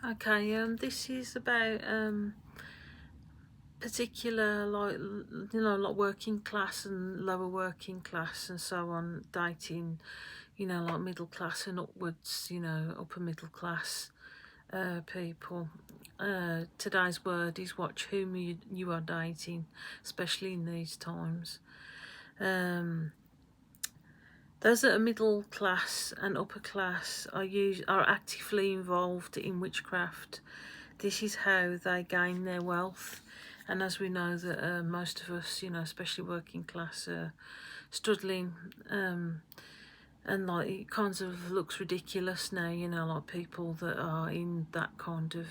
Okay, this is about particular, like, like working class and lower working class and so on, dating, like middle class and upwards, upper middle class people. Today's word is watch whom you are dating, especially in these times. Um, those that are middle class and upper class are actively involved in witchcraft. This is how they gain their wealth. And as we know that most of us, especially working class, are struggling, and like it kind of looks ridiculous now, like people that are in that kind of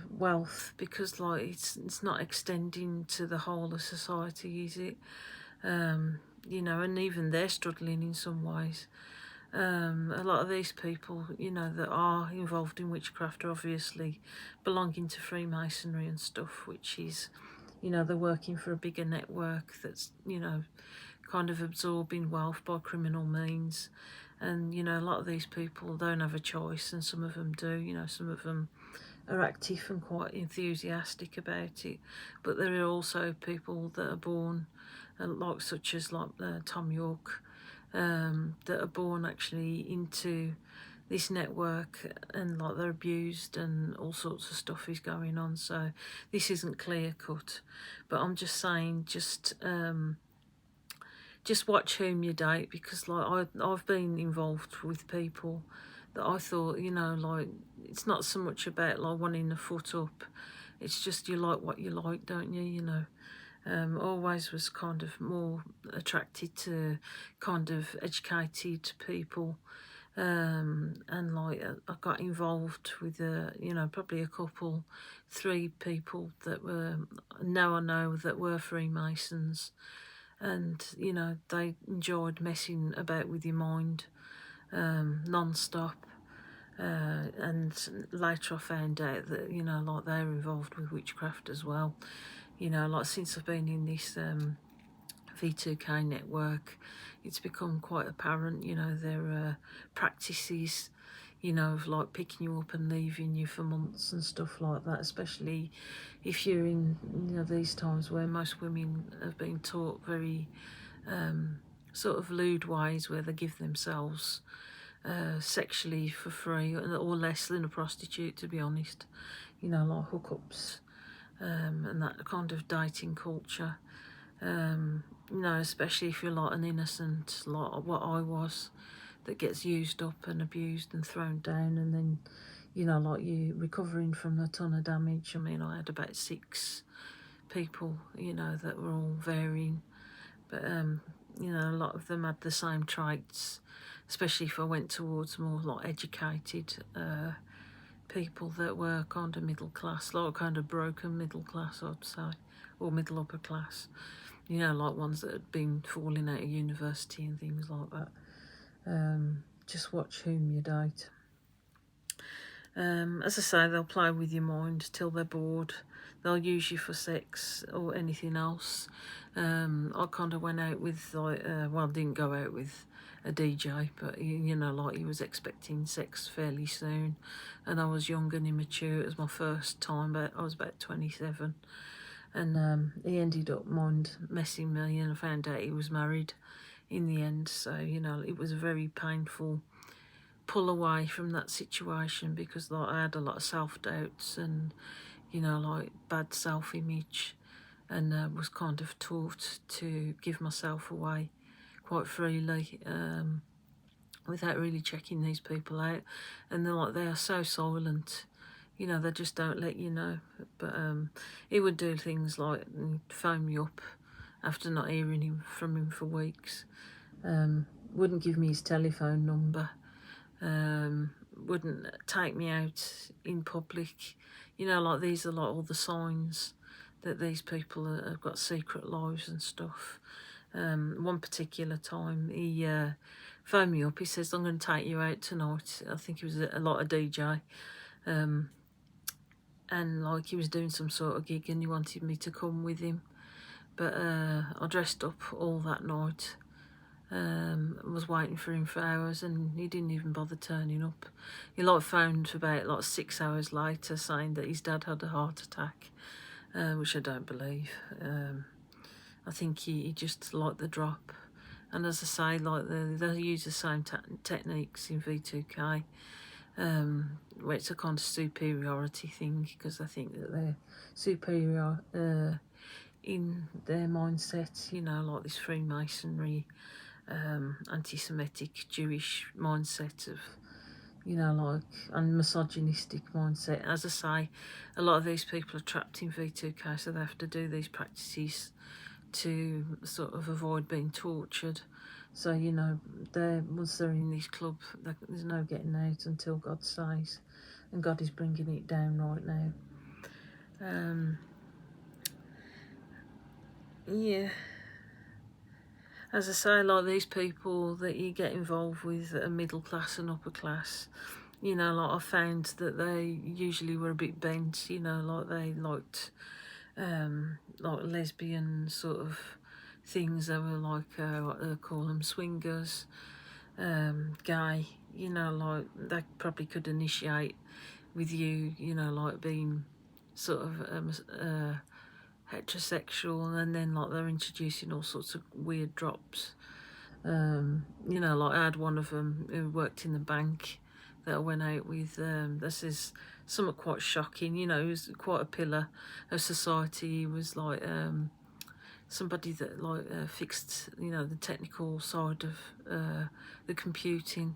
wealth, because like it's not extending to the whole of society, is it? And even they're struggling in some ways. A lot of these people, that are involved in witchcraft are obviously belonging to Freemasonry and stuff, which is, they're working for a bigger network that's, kind of absorbing wealth by criminal means. And, a lot of these people don't have a choice, and some of them do, some of them are active and quite enthusiastic about it. But there are also people that are born, such as Tom York, that are born actually into this network, and like they're abused and all sorts of stuff is going on. So this isn't clear cut, but I'm just saying, just watch whom you date, because like I've been involved with people that I thought, like, it's not so much about like wanting a foot up, it's just you like what you like, don't you? Always was kind of more attracted to kind of educated people, and like I got involved with probably a couple, 3 people that were now I know that were Freemasons, and they enjoyed messing about with your mind, non-stop. And later I found out that like they're involved with witchcraft as well. Like since I've been in this V2K network, it's become quite apparent. Their practices, of like picking you up and leaving you for months and stuff like that, especially if you're in these times where most women have been taught very sort of lewd ways, where they give themselves sexually for free, or less than a prostitute, to be honest. Like hookups, and that kind of dating culture. Especially if you're like an innocent, like what I was, that gets used up and abused and thrown down, and then, like you recovering from a ton of damage. I mean, I had about 6 people, that were all varying, but a lot of them had the same traits, especially if I went towards more like educated people that were kind of middle class, like kind of broken middle class, I'd say, or middle upper class. Like ones that had been falling out of university and things like that. Just watch whom you date. As I say, they'll play with your mind till they're bored. They'll use you for sex or anything else. I kind of went out with didn't go out with a DJ, but like he was expecting sex fairly soon, and I was young and immature. It was my first time, but I was about 27, and he ended up messing me, and I found out he was married in the end. So it was a very painful pull away from that situation, because like I had a lot of self-doubts and like bad self-image, and was kind of taught to give myself away quite freely, without really checking these people out. And they are so silent, they just don't let you know. But he would do things like phone me up after not hearing from him for weeks, wouldn't give me his telephone number, wouldn't take me out in public. Like these are like all the signs that these people have got secret lives and stuff. One particular time he phoned me up. He says, "I'm going to take you out tonight." I think he was a lot of DJ, and like he was doing some sort of gig, and he wanted me to come with him. But I dressed up all that night, Was waiting for him for hours, and he didn't even bother turning up. He like phoned about like 6 hours later saying that his dad had a heart attack, which I don't believe. I think he just liked the drop. And as I say, like they use the same techniques in V2K, where it's a kind of superiority thing, because I think that they're superior in their mindset, you know, like this Freemasonry, anti-Semitic Jewish mindset of, you know, like, and misogynistic mindset. As I say, a lot of these people are trapped in V2K, so they have to do these practices to sort of avoid being tortured. So, you know, once they're in this club, there's no getting out until God says, and God is bringing it down right now. Yeah. As I say, like these people that you get involved with that are middle class and upper class, you know, like I found that they usually were a bit bent, you know, like they liked like lesbian sort of things. They were like what they call them, swingers, gay, you know, like they probably could initiate with you, you know, like being sort of heterosexual, and then like they're introducing all sorts of weird drops. You know, like I had one of them who worked in the bank that I went out with. This is somewhat quite shocking. You know, he was quite a pillar of society. He was like somebody that like fixed, you know, the technical side of the computing.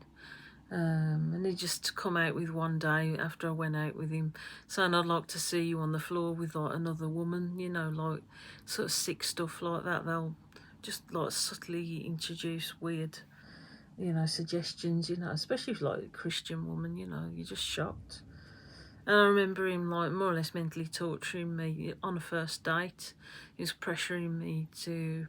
And he just come out with one day after I went out with him saying, I'd like to see you on the floor with like another woman, you know, like sort of sick stuff like that. They'll just like subtly introduce weird, you know, suggestions, you know, especially if like a Christian woman, you know, you're just shocked. And I remember him like more or less mentally torturing me on a first date. He was pressuring me to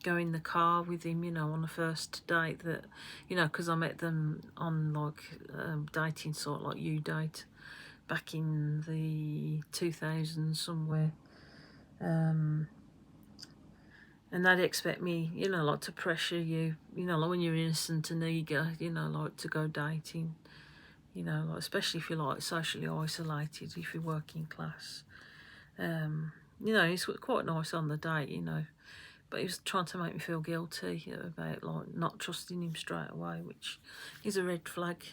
go in the car with him, you know, on a first date that, you know, because I met them on like dating sort like U-Date back in the 2000s somewhere. And they'd expect me, you know, like to pressure you, you know, like when you're innocent and eager, you know, like to go dating. You know, like especially if you're like socially isolated, if you're working class. You know, he's quite nice on the date, you know, but he was trying to make me feel guilty about like not trusting him straight away, which is a red flag.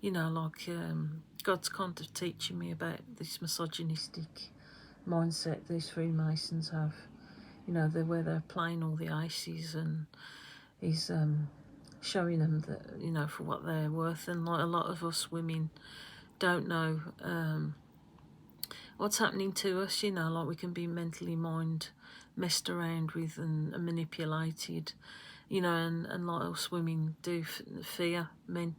You know, like God's kind of teaching me about this misogynistic mindset these Freemasons have. You know, where they're playing all the aces, and he's showing them that, you know, for what they're worth. And like a lot of us women don't know what's happening to us, you know, like we can be mentally messed around with and manipulated, you know, and like us women do fear men,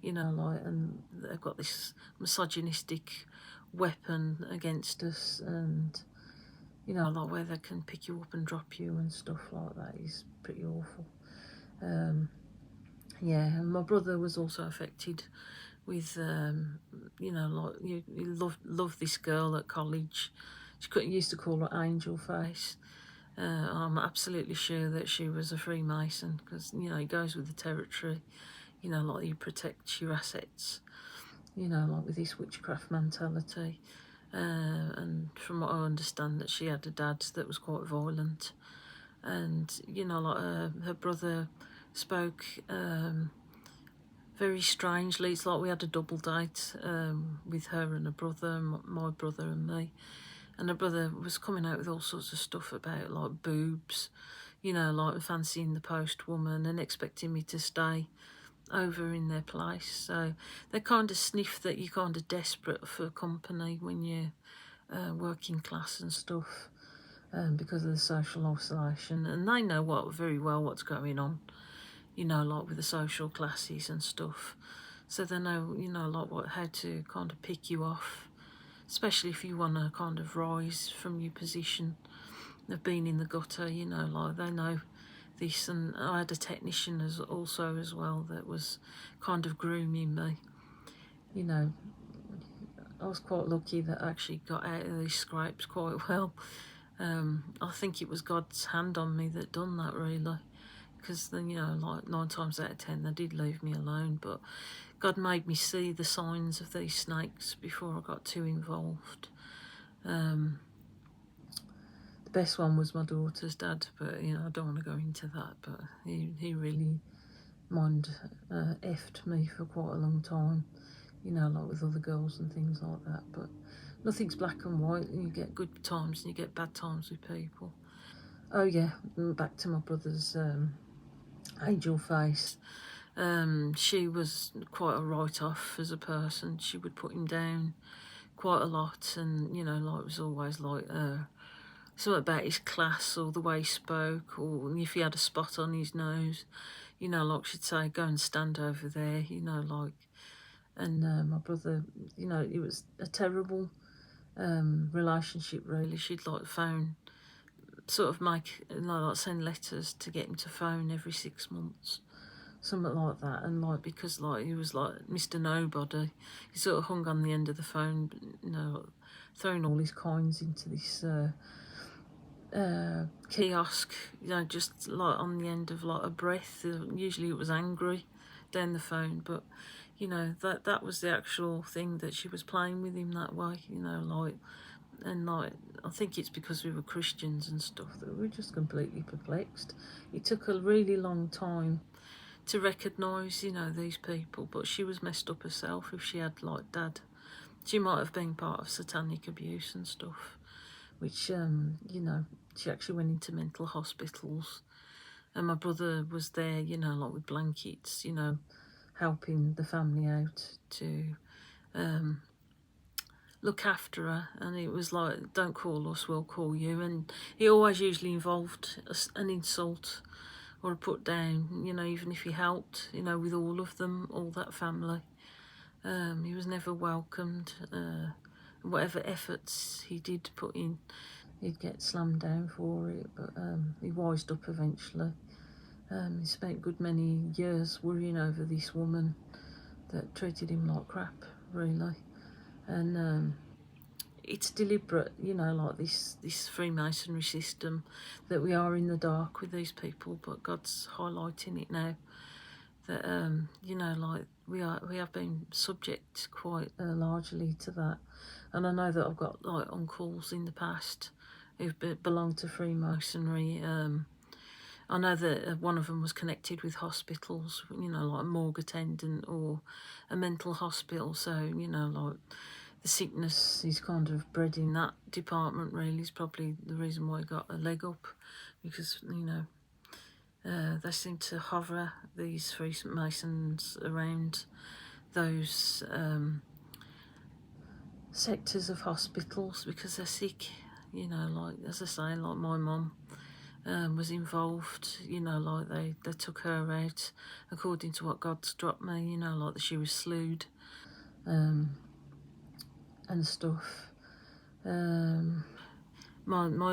you know, like, and they've got this misogynistic weapon against us, and, you know, like where they can pick you up and drop you and stuff like that is pretty awful. Yeah, and my brother was also affected with, you know, like you love this girl at college. Used to call her Angel Face. I'm absolutely sure that she was a Freemason, because, you know, it goes with the territory. You know, like you protect your assets. You know, like with this witchcraft mentality. And from what I understand, that she had a dad that was quite violent, and, you know, like her brother spoke very strangely. It's like we had a double date with her and her brother, my brother and me. And her brother was coming out with all sorts of stuff about like boobs, you know, like fancying the post woman and expecting me to stay over in their place. So they kind of sniff that you're kind of desperate for company when you're working class and stuff, because of the social isolation. And they know very well what's going on, you know, like with the social classes and stuff. So they know, you know, like how to kind of pick you off, especially if you want to kind of rise from your position of being in the gutter, you know, like they know this. And I had a technician as well that was kind of grooming me. You know, I was quite lucky that I actually got out of these scrapes quite well. I think it was God's hand on me that done that, really. because then, you know, like 9 times out of 10 they did leave me alone. But God made me see the signs of these snakes before I got too involved. The best one was my daughter's dad, but you know, I don't want to go into that. But he really effed me for quite a long time, you know, like with other girls and things like that. But nothing's black and white, and you get good times and you get bad times with people. Oh yeah, back to my brother's angel face. She was quite a write-off as a person. She would put him down quite a lot, and you know, like it was always like something about his class or the way he spoke, or if he had a spot on his nose, you know, like she'd say, go and stand over there, you know, like. And my brother, you know, it was a terrible relationship, really. She'd like phone, sort of make, like send letters to get him to phone every 6 months, something like that. And like, because like he was like Mr. Nobody, he sort of hung on the end of the phone, you know, throwing all his coins into this kiosk, you know, just like on the end of like a breath. Usually it was angry down the phone, but you know, that was the actual thing, that she was playing with him that way, you know, like. And like, I think it's because we were Christians and stuff that we were just completely perplexed. It took a really long time to recognise, you know, these people, but she was messed up herself. If she had like dad, she might have been part of satanic abuse and stuff, which you know, she actually went into mental hospitals, and my brother was there, you know, like with blankets, you know, helping the family out to look after her. And it was like, don't call us, we'll call you. And he always usually involved an insult or a put down, you know, even if he helped, you know, with all of them, all that family. He was never welcomed. Whatever efforts he did put in, he'd get slammed down for it. But he wised up eventually. He spent a good many years worrying over this woman that treated him like crap, really. And it's deliberate, you know, like this Freemasonry system, that we are in the dark with these people, but God's highlighting it now, that you know, like we have been subject quite largely to that. And I know that I've got like uncles in the past who've belonged to Freemasonry. I know that one of them was connected with hospitals, you know, like a morgue attendant or a mental hospital. So, you know, like the sickness is kind of bred in that department, really, is probably the reason why he got a leg up, because, you know, they seem to hover, these Freemasons, around those sectors of hospitals because they're sick, you know, like, as I say, like my mum was involved, you know, like they took her out, according to what God's dropped me, you know, like that she was slewed and stuff. My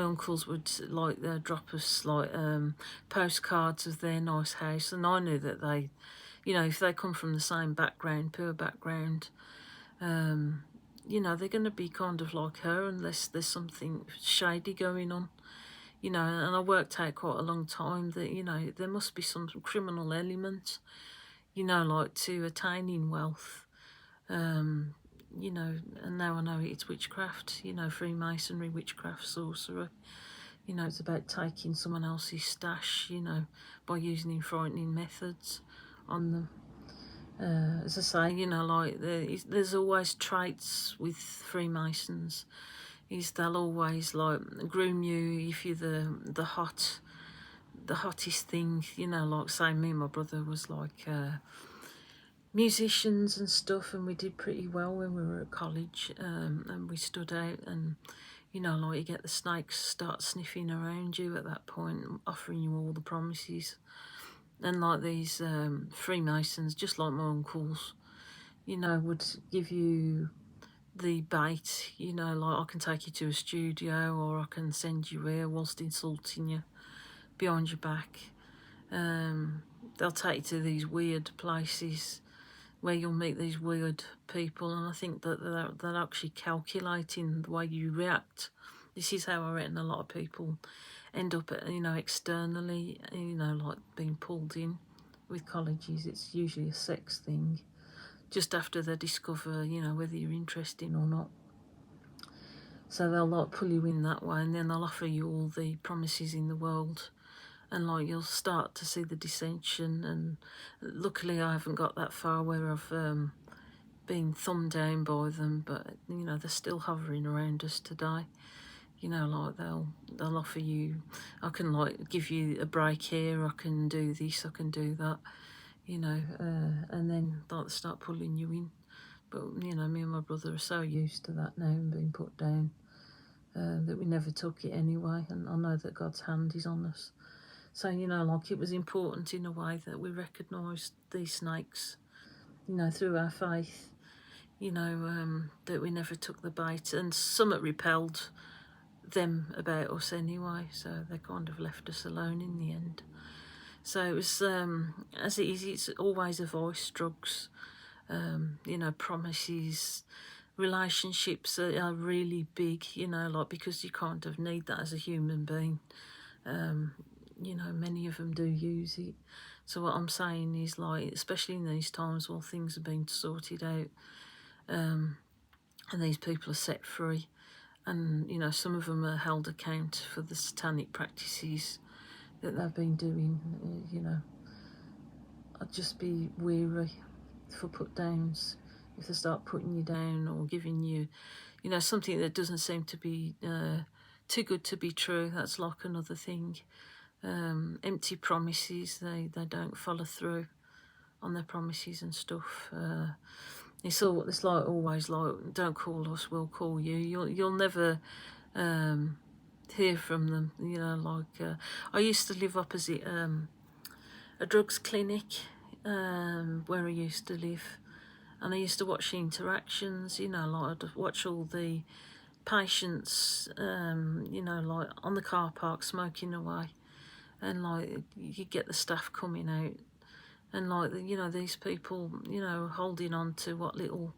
uncles would like drop us like postcards of their nice house, and I knew that they, you know, if they come from the same background, poor background, you know, they're going to be kind of like her unless there's something shady going on. You know, and I worked out quite a long time that, you know, there must be some criminal element, you know, like to attaining wealth, you know, and now I know it's witchcraft, you know, Freemasonry, witchcraft, sorcery. You know, it's about taking someone else's stash, you know, by using frightening methods on them. As I say, you know, like there's always traits with Freemasons, is they'll always like groom you if you're the hottest thing, you know, like say me and my brother was like musicians and stuff, and we did pretty well when we were at college, and we stood out, and you know, like you get the snakes start sniffing around you at that point, offering you all the promises. And like these Freemasons, just like my uncles, you know, would give you the bait, you know, like I can take you to a studio, or I can send you here whilst insulting you behind your back. They'll take you to these weird places where you'll meet these weird people, and I think that they're actually calculating the way you react This is how I reckon a lot of people end up, externally, like being pulled in with colleges. It's usually a sex thing, just after they discover, whether you're interested or not. So they'll like pull you in that way, and then they'll offer you all the promises in the world, and like you'll start to see the dissension. And luckily, I haven't got that far where I've been thumbed down by them, but they're still hovering around us today. Like they'll offer you, I can like give you a break here, I can do this, I can do that, and then like start pulling you in. But me and my brother are so used to that now and being put down, that we never took it anyway. And I know that God's hand is on us. So like it was important in a way that we recognised these snakes, through our faith, that we never took the bait, and somewhat repelled them about us anyway, so they kind of left us alone in the end. So it was, as it is, it's always a voice, drugs, promises, relationships are really big, like, because you kind of need that as a human being. Many of them do use it. So what I'm saying is, like, especially in these times while things are being sorted out, and these people are set free, and some of them are held account for the satanic practices that they've been doing. I'd just be weary for put downs. If they start putting you down or giving you, something that doesn't seem to be too good to be true, that's like another thing. Empty promises, they don't follow through on their promises and stuff. It's like always like, don't call us, we'll call you. You'll never hear from them. I used to live opposite a drugs clinic where I used to live, and I used to watch the interactions. Like I'd watch all the patients, like on the car park smoking away, and like you get the staff coming out, and like these people, holding on to what little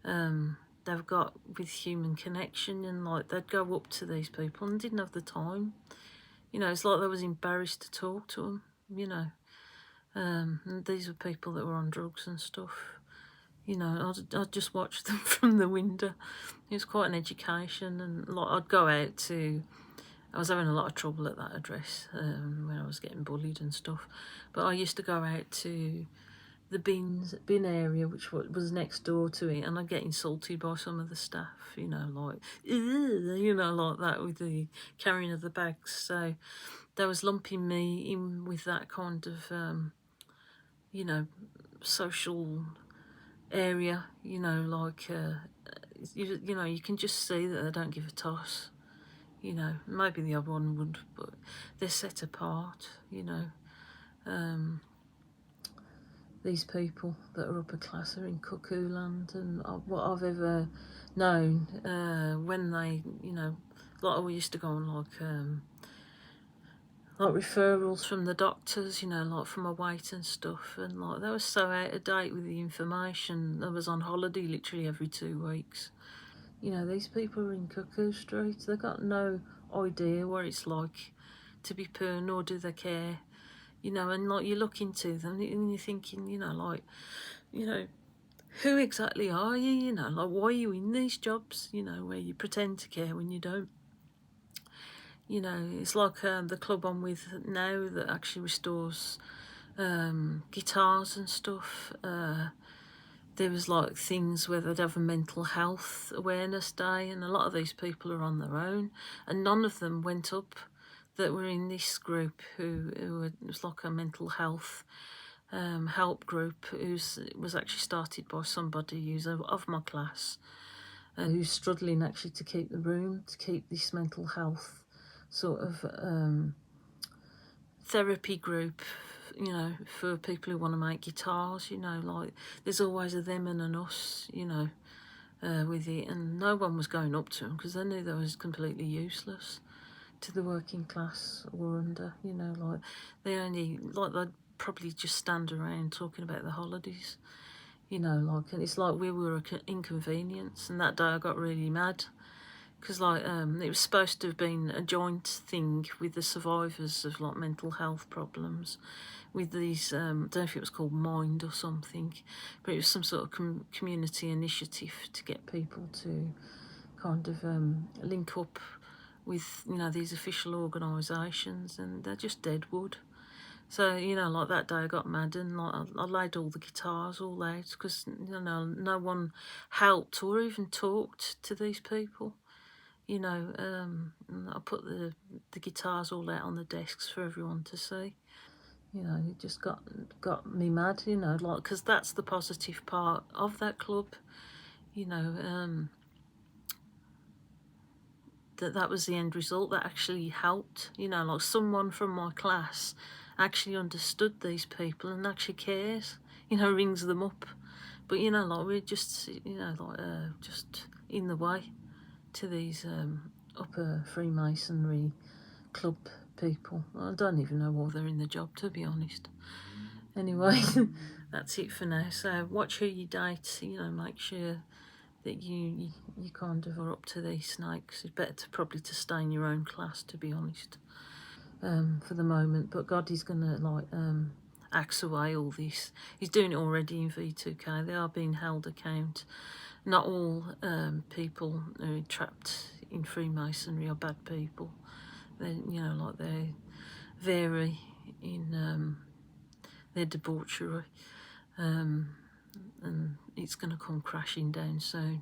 they've got with human connection, and like they'd go up to these people and didn't have the time. It's like they was embarrassed to talk to them. And these were people that were on drugs and stuff. I'd just watch them from the window. It was quite an education, and like I'd go out to. I was having a lot of trouble at that address when I was getting bullied and stuff, but I used to go out to the bin area, which was next door to it, and I'd get insulted by some of the staff, like, like that, with the carrying of the bags. So they was lumping me in with that kind of, social area, like, you can just see that they don't give a toss. Maybe the other one would, but they're set apart, These people that are upper class are in cuckoo land, and what I've ever known, when they, like we used to go on like referrals from the doctors, like from Await and stuff, and like they were so out of date with the information. I was on holiday literally every 2 weeks. These people are in cuckoo streets. They've got no idea what it's like to be poor, nor do they care. And like you look into them and you're thinking, who exactly are you? Like, why are you in these jobs, where you pretend to care when you don't? It's like the club I'm with now that actually restores guitars and stuff. There was like things where they'd have a mental health awareness day, and a lot of these people are on their own, and none of them went up that were in this group who it was like a mental health help group, was actually started by somebody who's of my class, who's struggling actually to keep the room, to keep this mental health sort of therapy group, for people who want to make guitars. Like there's always a them and an us, with it, and no one was going up to them because they knew they was completely useless to the working class or under, like they only, like they'd probably just stand around talking about the holidays, like, and it's like we were an inconvenience. And that day I got really mad because like it was supposed to have been a joint thing with the survivors of like mental health problems, with these I don't know if it was called Mind or something, but it was some sort of community initiative to get people to kind of link up with, you know, these official organisations, and they're just dead wood. So, you know, like that day I got mad and like I laid all the guitars all out because, you know, no one helped or even talked to these people. You know, I put the guitars all out on the desks for everyone to see. You know, it just got me mad, you know, like, because that's the positive part of that club, you know, that was the end result. That actually helped, you know, like someone from my class actually understood these people and actually cares, you know, rings them up. But, you know, like we're just, you know, like just in the way to these upper Freemasonry club people. I don't even know why they're in the job, to be honest. Anyway, that's it for now. So watch who you date, you know, make sure that you kind of are up to these snakes. It's better to probably to stay in your own class, to be honest, for the moment. But God is gonna like axe away all this. He's doing it already in V2K. They are being held account. Not all people who are trapped in Freemasonry are bad people. They, you know, like they vary in their debauchery, and it's going to come crashing down soon.